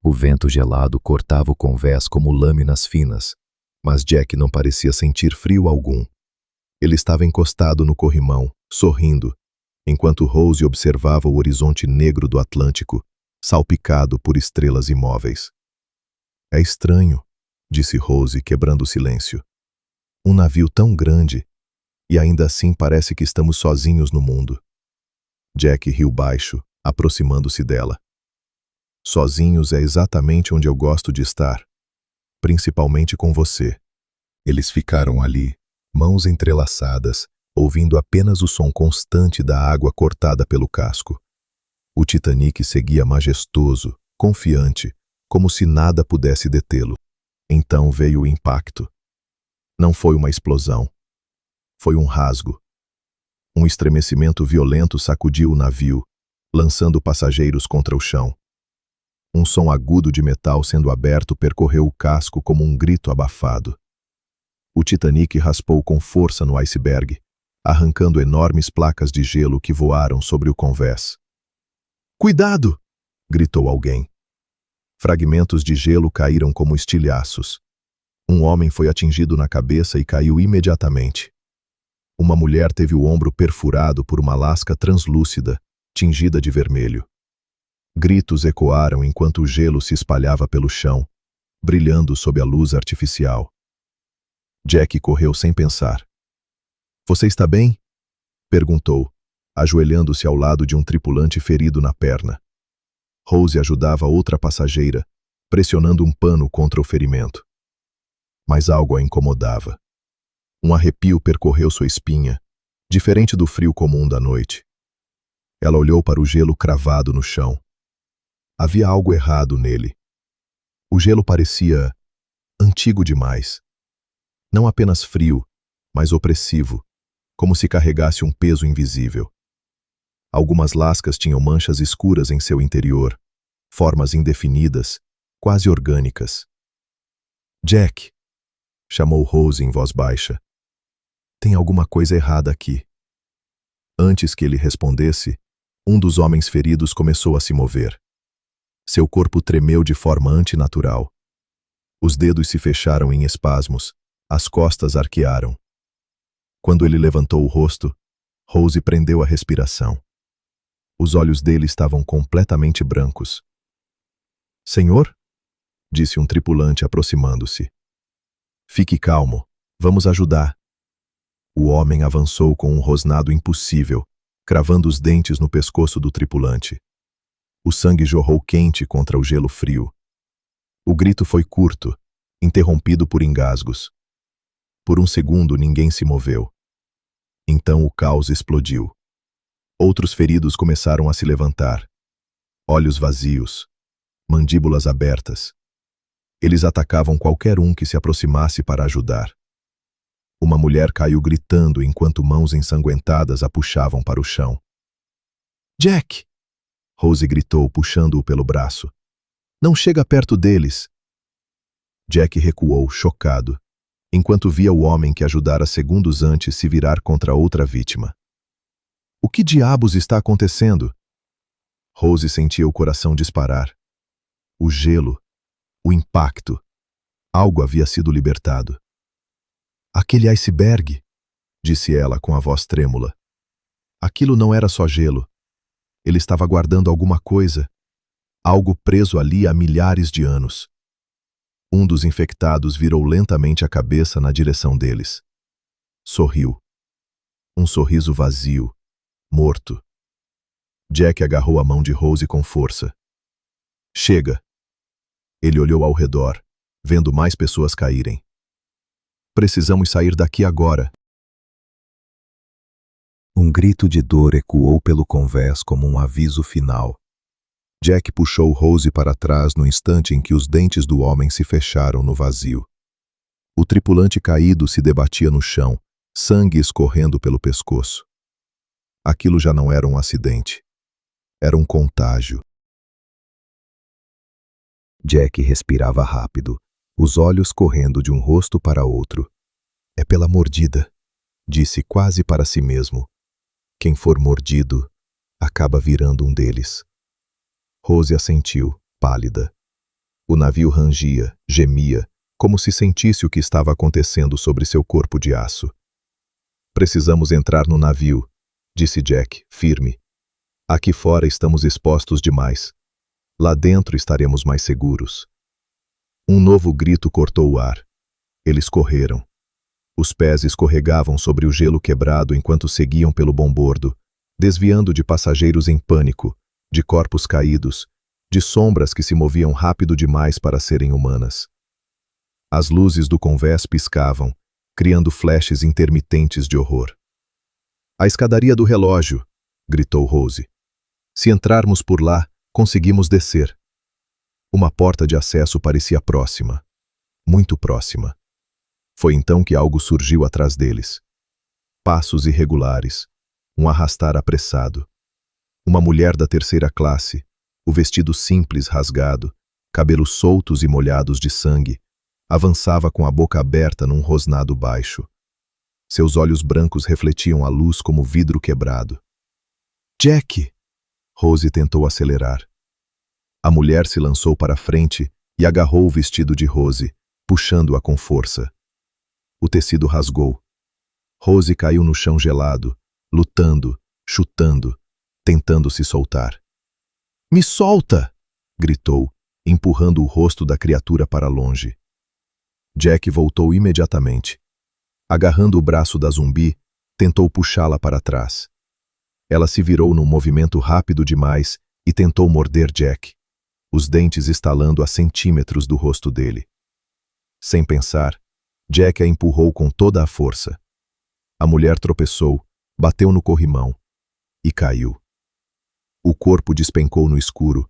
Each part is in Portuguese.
O vento gelado cortava o convés como lâminas finas, mas Jack não parecia sentir frio algum. Ele estava encostado no corrimão, sorrindo, enquanto Rose observava o horizonte negro do Atlântico, salpicado por estrelas imóveis. É estranho, disse Rose, quebrando o silêncio. Um navio tão grande, e ainda assim parece que estamos sozinhos no mundo. Jack riu baixo, aproximando-se dela. Sozinhos é exatamente onde eu gosto de estar, principalmente com você. Eles ficaram ali, mãos entrelaçadas, ouvindo apenas o som constante da água cortada pelo casco. O Titanic seguia majestoso, confiante, como se nada pudesse detê-lo. Então veio o impacto. Não foi uma explosão. Foi um rasgo. Um estremecimento violento sacudiu o navio, lançando passageiros contra o chão. Um som agudo de metal sendo aberto percorreu o casco como um grito abafado. O Titanic raspou com força no iceberg, arrancando enormes placas de gelo que voaram sobre o convés. "Cuidado!" gritou alguém. Fragmentos de gelo caíram como estilhaços. Um homem foi atingido na cabeça e caiu imediatamente. Uma mulher teve o ombro perfurado por uma lasca translúcida, tingida de vermelho. Gritos ecoaram enquanto o gelo se espalhava pelo chão, brilhando sob a luz artificial. Jack correu sem pensar. "Você está bem?" perguntou, ajoelhando-se ao lado de um tripulante ferido na perna. Rose ajudava outra passageira, pressionando um pano contra o ferimento. Mas algo a incomodava. Um arrepio percorreu sua espinha, diferente do frio comum da noite. Ela olhou para o gelo cravado no chão. Havia algo errado nele. O gelo parecia antigo demais. Não apenas frio, mas opressivo, como se carregasse um peso invisível. Algumas lascas tinham manchas escuras em seu interior, formas indefinidas, quase orgânicas. "Jack", chamou Rose em voz baixa. "Tem alguma coisa errada aqui." Antes que ele respondesse, um dos homens feridos começou a se mover. Seu corpo tremeu de forma antinatural. Os dedos se fecharam em espasmos, as costas arquearam. Quando ele levantou o rosto, Rose prendeu a respiração. Os olhos dele estavam completamente brancos. "Senhor?" disse um tripulante aproximando-se. "Fique calmo, vamos ajudar." O homem avançou com um rosnado impossível, cravando os dentes no pescoço do tripulante. O sangue jorrou quente contra o gelo frio. O grito foi curto, interrompido por engasgos. Por um segundo ninguém se moveu. Então o caos explodiu. Outros feridos começaram a se levantar. Olhos vazios, mandíbulas abertas. Eles atacavam qualquer um que se aproximasse para ajudar. Uma mulher caiu gritando enquanto mãos ensanguentadas a puxavam para o chão. "Jack!" Rose gritou, puxando-o pelo braço. "Não chega perto deles!" Jack recuou, chocado, enquanto via o homem que ajudara segundos antes se virar contra outra vítima. "O que diabos está acontecendo?" Rose sentia o coração disparar. O gelo, o impacto, algo havia sido libertado. "Aquele iceberg", disse ela com a voz trêmula. Aquilo não era só gelo. Ele estava guardando alguma coisa, algo preso ali há milhares de anos. Um dos infectados virou lentamente a cabeça na direção deles. Sorriu. Um sorriso vazio, morto. Jack agarrou a mão de Rose com força. "Chega." Ele olhou ao redor, vendo mais pessoas caírem. "Precisamos sair daqui agora." Um grito de dor ecoou pelo convés como um aviso final. Jack puxou Rose para trás no instante em que os dentes do homem se fecharam no vazio. O tripulante caído se debatia no chão, sangue escorrendo pelo pescoço. Aquilo já não era um acidente. Era um contágio. Jack respirava rápido, os olhos correndo de um rosto para outro. "É pela mordida", disse quase para si mesmo. "Quem for mordido, acaba virando um deles." Rose assentiu, pálida. O navio rangia, gemia, como se sentisse o que estava acontecendo sobre seu corpo de aço. Precisamos entrar no navio, disse Jack, firme. Aqui fora estamos expostos demais. Lá dentro estaremos mais seguros. Um novo grito cortou o ar. Eles correram. Os pés escorregavam sobre o gelo quebrado enquanto seguiam pelo bombordo, desviando de passageiros em pânico, de corpos caídos, de sombras que se moviam rápido demais para serem humanas. As luzes do convés piscavam, criando flashes intermitentes de horror. A escadaria do relógio, gritou Rose. Se entrarmos por lá, conseguimos descer. Uma porta de acesso parecia próxima, muito próxima. Foi então que algo surgiu atrás deles. Passos irregulares, um arrastar apressado. Uma mulher da terceira classe, o vestido simples rasgado, cabelos soltos e molhados de sangue, avançava com a boca aberta num rosnado baixo. Seus olhos brancos refletiam a luz como vidro quebrado. Jack! Rose tentou acelerar. A mulher se lançou para a frente e agarrou o vestido de Rose, puxando-a com força. O tecido rasgou. Rose caiu no chão gelado, lutando, chutando, tentando se soltar. Me solta! Gritou, empurrando o rosto da criatura para longe. Jack voltou imediatamente. Agarrando o braço da zumbi, tentou puxá-la para trás. Ela se virou num movimento rápido demais e tentou morder Jack, os dentes estalando a centímetros do rosto dele. Sem pensar, Jack a empurrou com toda a força. A mulher tropeçou, bateu no corrimão e caiu. O corpo despencou no escuro,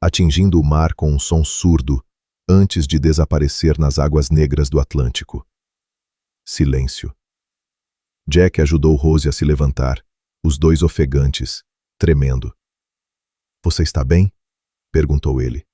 atingindo o mar com um som surdo, antes de desaparecer nas águas negras do Atlântico. Silêncio. Jack ajudou Rose a se levantar, os dois ofegantes, tremendo. — Você está bem? Perguntou ele.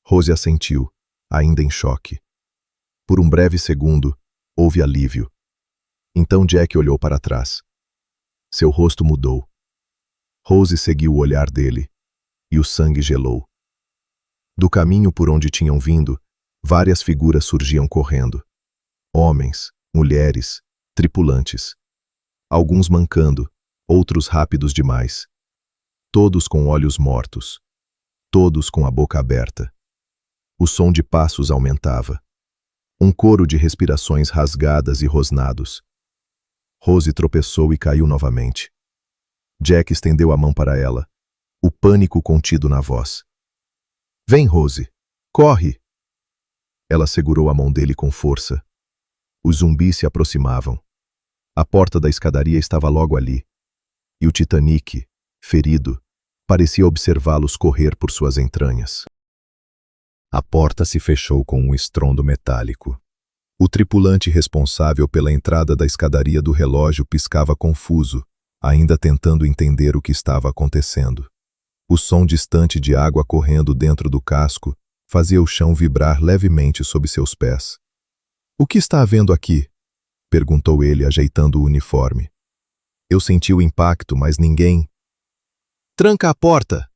Rose assentiu, ainda em choque. Por um breve segundo, houve alívio. Então Jack olhou para trás. Seu rosto mudou. Rose seguiu o olhar dele, e o sangue gelou. Do caminho por onde tinham vindo, várias figuras surgiam correndo. Homens, mulheres, tripulantes. Alguns mancando, outros rápidos demais. Todos com olhos mortos. Todos com a boca aberta. O som de passos aumentava. Um coro de respirações rasgadas e rosnados. Rose tropeçou e caiu novamente. Jack estendeu a mão para ela, o pânico contido na voz. — Vem, Rose! Corre! Ela segurou a mão dele com força. Os zumbis se aproximavam. A porta da escadaria estava logo ali, e o Titanic, ferido, parecia observá-los correr por suas entranhas. A porta se fechou com um estrondo metálico. O tripulante responsável pela entrada da escadaria do relógio piscava confuso, ainda tentando entender o que estava acontecendo. O som distante de água correndo dentro do casco fazia o chão vibrar levemente sob seus pés. — O que está havendo aqui? Perguntou ele, ajeitando o uniforme. Eu senti o impacto, mas ninguém... — Tranca a porta!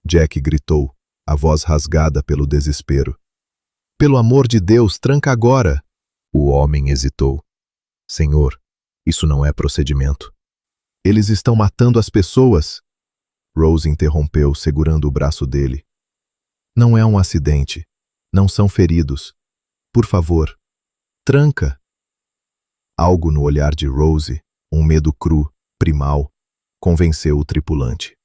Jack gritou, a voz rasgada pelo desespero. — Pelo amor de Deus, tranca agora! O homem hesitou. — Senhor, isso não é procedimento. Eles estão matando as pessoas! Rose interrompeu, segurando o braço dele. — Não é um acidente. Não são feridos. Por favor, tranca! Algo no olhar de Rose, um medo cru, primal, convenceu o tripulante.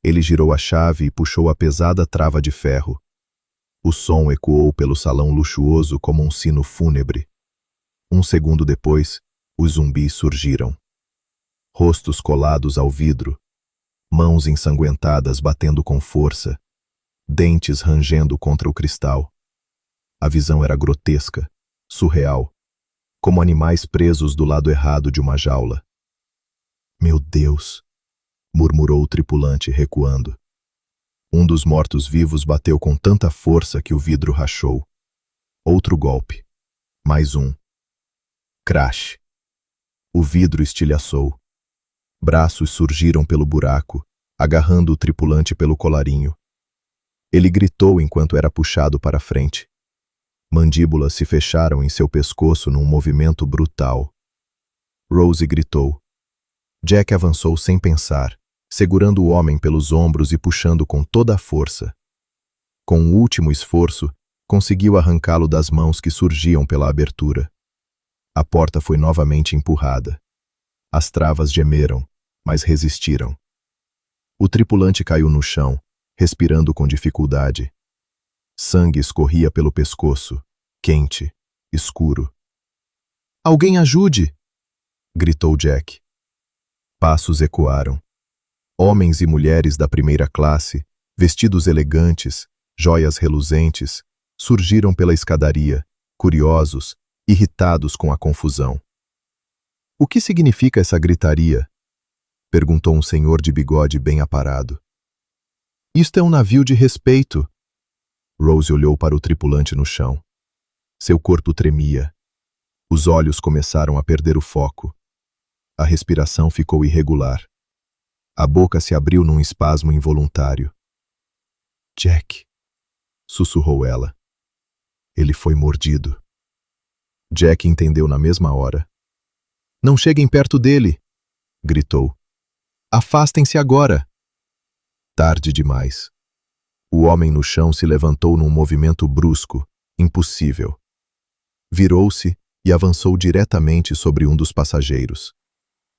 Ele girou a chave e puxou a pesada trava de ferro. O som ecoou pelo salão luxuoso como um sino fúnebre. Um segundo depois, os zumbis surgiram. Rostos colados ao vidro, mãos ensanguentadas batendo com força, dentes rangendo contra o cristal. A visão era grotesca, surreal, como animais presos do lado errado de uma jaula. — Meu Deus! Murmurou o tripulante, recuando. Um dos mortos-vivos bateu com tanta força que o vidro rachou. Outro golpe. Mais um. Crash! O vidro estilhaçou. Braços surgiram pelo buraco, agarrando o tripulante pelo colarinho. Ele gritou enquanto era puxado para frente. Mandíbulas se fecharam em seu pescoço num movimento brutal. Rose gritou. Jack avançou sem pensar, segurando o homem pelos ombros e puxando com toda a força. Com um último esforço, conseguiu arrancá-lo das mãos que surgiam pela abertura. A porta foi novamente empurrada. As travas gemeram, mas resistiram. O tripulante caiu no chão, respirando com dificuldade. Sangue escorria pelo pescoço, quente, escuro. "Alguém ajude!" gritou Jack. Passos ecoaram. Homens e mulheres da primeira classe, vestidos elegantes, joias reluzentes, surgiram pela escadaria, curiosos, irritados com a confusão. "O que significa essa gritaria?" perguntou um senhor de bigode bem aparado. "Isto é um navio de respeito." Rose olhou para o tripulante no chão. Seu corpo tremia. Os olhos começaram a perder o foco. A respiração ficou irregular. A boca se abriu num espasmo involuntário. "Jack", sussurrou ela. Ele foi mordido. Jack entendeu na mesma hora. "Não cheguem perto dele!" gritou. "Afastem-se agora!" Tarde demais. O homem no chão se levantou num movimento brusco, impossível. Virou-se e avançou diretamente sobre um dos passageiros.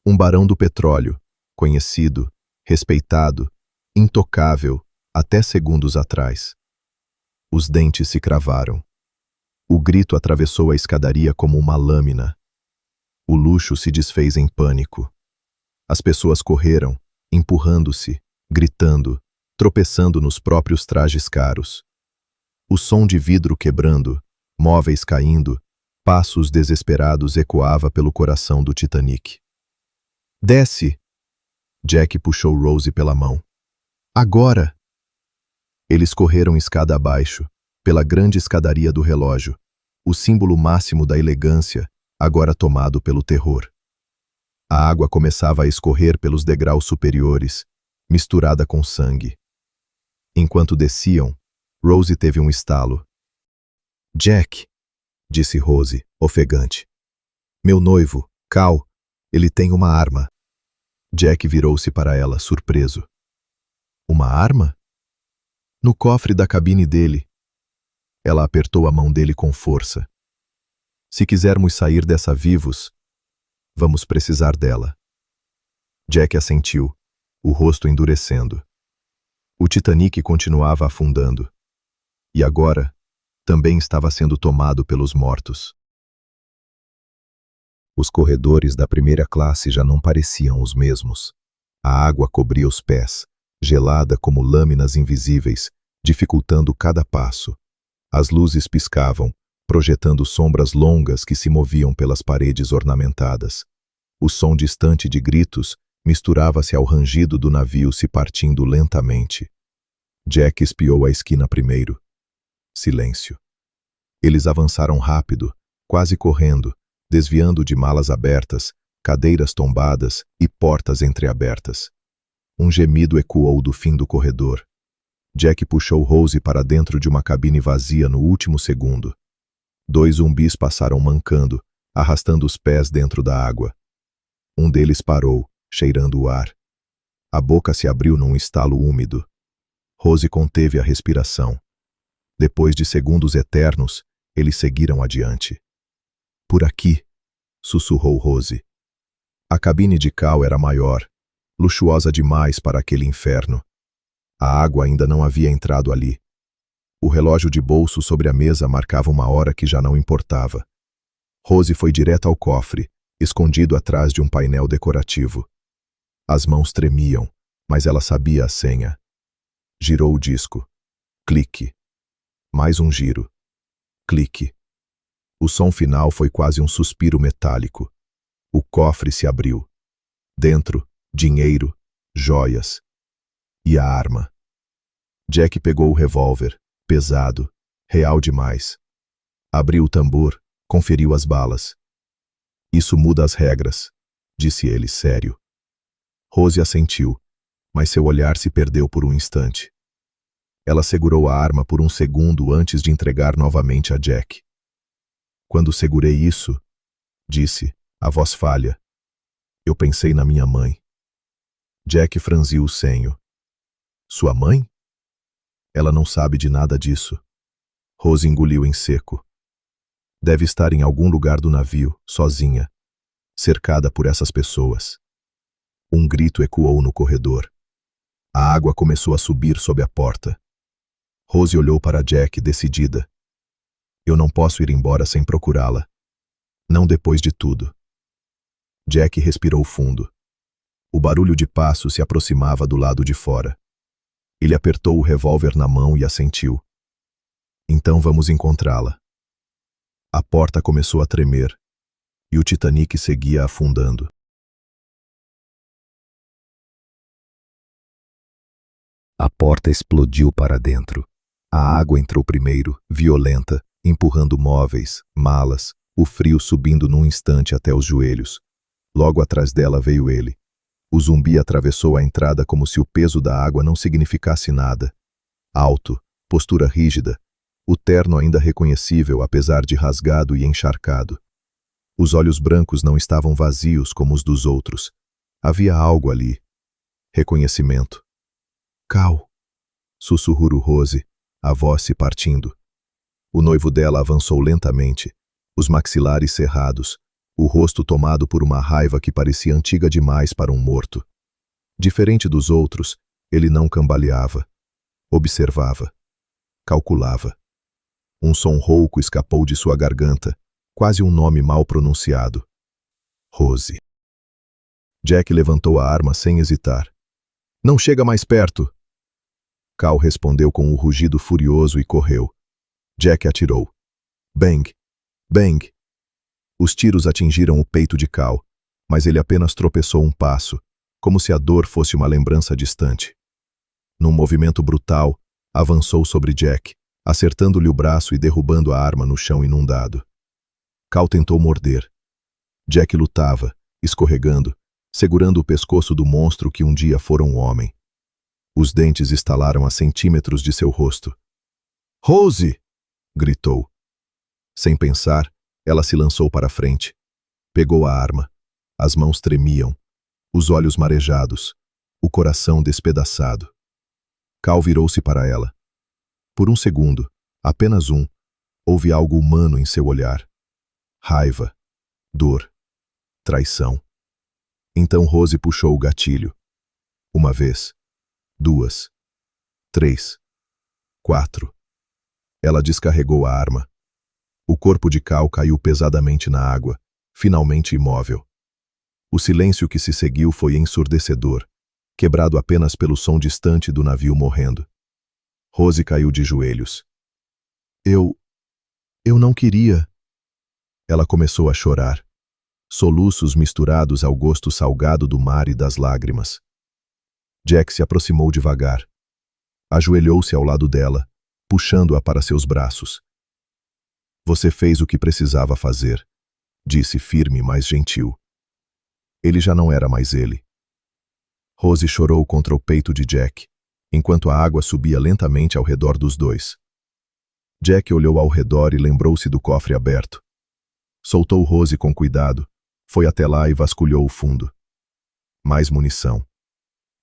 Um barão do petróleo, conhecido, respeitado, intocável, até segundos atrás. Os dentes se cravaram. O grito atravessou a escadaria como uma lâmina. O luxo se desfez em pânico. As pessoas correram, empurrando-se, gritando, tropeçando nos próprios trajes caros. O som de vidro quebrando, móveis caindo, passos desesperados ecoava pelo coração do Titanic. "Desce!" Jack puxou Rose pela mão. "Agora!" Eles correram escada abaixo, pela grande escadaria do relógio, o símbolo máximo da elegância, agora tomado pelo terror. A água começava a escorrer pelos degraus superiores, misturada com sangue. Enquanto desciam, Rose teve um estalo. "Jack", disse Rose, ofegante. "Meu noivo, Cal, ele tem uma arma." Jack virou-se para ela, surpreso. "Uma arma?" "No cofre da cabine dele." Ela apertou a mão dele com força. "Se quisermos sair dessa vivos, vamos precisar dela." Jack assentiu, o rosto endurecendo. O Titanic continuava afundando. E agora, também estava sendo tomado pelos mortos. Os corredores da primeira classe já não pareciam os mesmos. A água cobria os pés, gelada como lâminas invisíveis, dificultando cada passo. As luzes piscavam, projetando sombras longas que se moviam pelas paredes ornamentadas. O som distante de gritos misturava-se ao rangido do navio se partindo lentamente. Jack espiou a esquina primeiro. Silêncio. Eles avançaram rápido, quase correndo, desviando de malas abertas, cadeiras tombadas e portas entreabertas. Um gemido ecoou do fim do corredor. Jack puxou Rose para dentro de uma cabine vazia no último segundo. 2 zumbis passaram mancando, arrastando os pés dentro da água. Um deles parou, cheirando o ar. A boca se abriu num estalo úmido. Rose conteve a respiração. Depois de segundos eternos, eles seguiram adiante. "Por aqui", sussurrou Rose. A cabine de Cal era maior, luxuosa demais para aquele inferno. A água ainda não havia entrado ali. O relógio de bolso sobre a mesa marcava uma hora que já não importava. Rose foi direto ao cofre, escondido atrás de um painel decorativo. As mãos tremiam, mas ela sabia a senha. Girou o disco. Clique. Mais um giro. Clique. O som final foi quase um suspiro metálico. O cofre se abriu. Dentro, dinheiro, joias. E a arma. Jack pegou o revólver, pesado, real demais. Abriu o tambor, conferiu as balas. "Isso muda as regras", disse ele, sério. Rose assentiu, mas seu olhar se perdeu por um instante. Ela segurou a arma por um segundo antes de entregar novamente a Jack. Quando segurei isso, disse, a voz falha, eu pensei na minha mãe. Jack franziu o senho. Sua mãe? Ela não sabe de nada disso. Rose engoliu em seco. Deve estar em algum lugar do navio, sozinha, cercada por essas pessoas. Um grito ecoou no corredor. A água começou a subir sob a porta. Rose olhou para Jack, decidida. Eu não posso ir embora sem procurá-la. Não depois de tudo. Jack respirou fundo. O barulho de passos se aproximava do lado de fora. Ele apertou o revólver na mão e assentiu. Então vamos encontrá-la. A porta começou a tremer, e o Titanic seguia afundando. A porta explodiu para dentro. A água entrou primeiro, violenta, empurrando móveis, malas, o frio subindo num instante até os joelhos. Logo atrás dela veio ele. O zumbi atravessou a entrada como se o peso da água não significasse nada. Alto, postura rígida, o terno ainda reconhecível apesar de rasgado e encharcado. Os olhos brancos não estavam vazios como os dos outros. Havia algo ali. Reconhecimento. Cal, sussurrou Rose, a voz se partindo. O noivo dela avançou lentamente, os maxilares cerrados, o rosto tomado por uma raiva que parecia antiga demais para um morto. Diferente dos outros, ele não cambaleava. Observava. Calculava. Um som rouco escapou de sua garganta, quase um nome mal pronunciado. Rose. Jack levantou a arma sem hesitar. Não chega mais perto! Cal respondeu com um rugido furioso e correu. Jack atirou. Bang! Bang! Os tiros atingiram o peito de Cal, mas ele apenas tropeçou um passo, como se a dor fosse uma lembrança distante. Num movimento brutal, avançou sobre Jack, acertando-lhe o braço e derrubando a arma no chão inundado. Cal tentou morder. Jack lutava, escorregando, segurando o pescoço do monstro que um dia fora um homem. Os dentes estalaram a centímetros de seu rosto. Rose! Gritou. Sem pensar, ela se lançou para frente. Pegou a arma. As mãos tremiam, os olhos marejados, o coração despedaçado. Cal virou-se para ela. Por um segundo, apenas um, houve algo humano em seu olhar. Raiva, dor, traição. Então Rose puxou o gatilho. Uma vez, 2, 3, 4. Ela descarregou a arma. O corpo de Cal caiu pesadamente na água, finalmente imóvel. O silêncio que se seguiu foi ensurdecedor, quebrado apenas pelo som distante do navio morrendo. Rose caiu de joelhos. Eu não queria. Ela começou a chorar, soluços misturados ao gosto salgado do mar e das lágrimas. Jack se aproximou devagar. Ajoelhou-se ao lado dela, puxando-a para seus braços. Você fez o que precisava fazer, disse firme, mas gentil. Ele já não era mais ele. Rose chorou contra o peito de Jack, enquanto a água subia lentamente ao redor dos dois. Jack olhou ao redor e lembrou-se do cofre aberto. Soltou Rose com cuidado, foi até lá e vasculhou o fundo. Mais munição.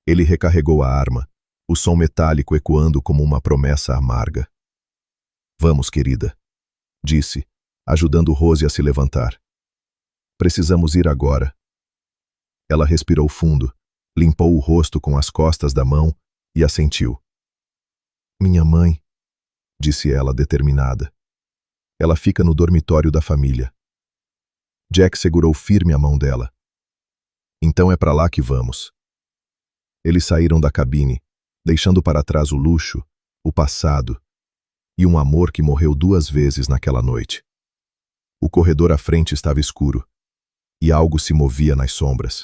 Ele recarregou a arma, o som metálico ecoando como uma promessa amarga. Vamos, querida, disse, ajudando Rose a se levantar. Precisamos ir agora. Ela respirou fundo, limpou o rosto com as costas da mão e assentiu. Minha mãe, disse ela determinada. Ela fica no dormitório da família. Jack segurou firme a mão dela. Então é para lá que vamos. Eles saíram da cabine, deixando para trás o luxo, o passado e um amor que morreu 2 vezes naquela noite. O corredor à frente estava escuro, e algo se movia nas sombras.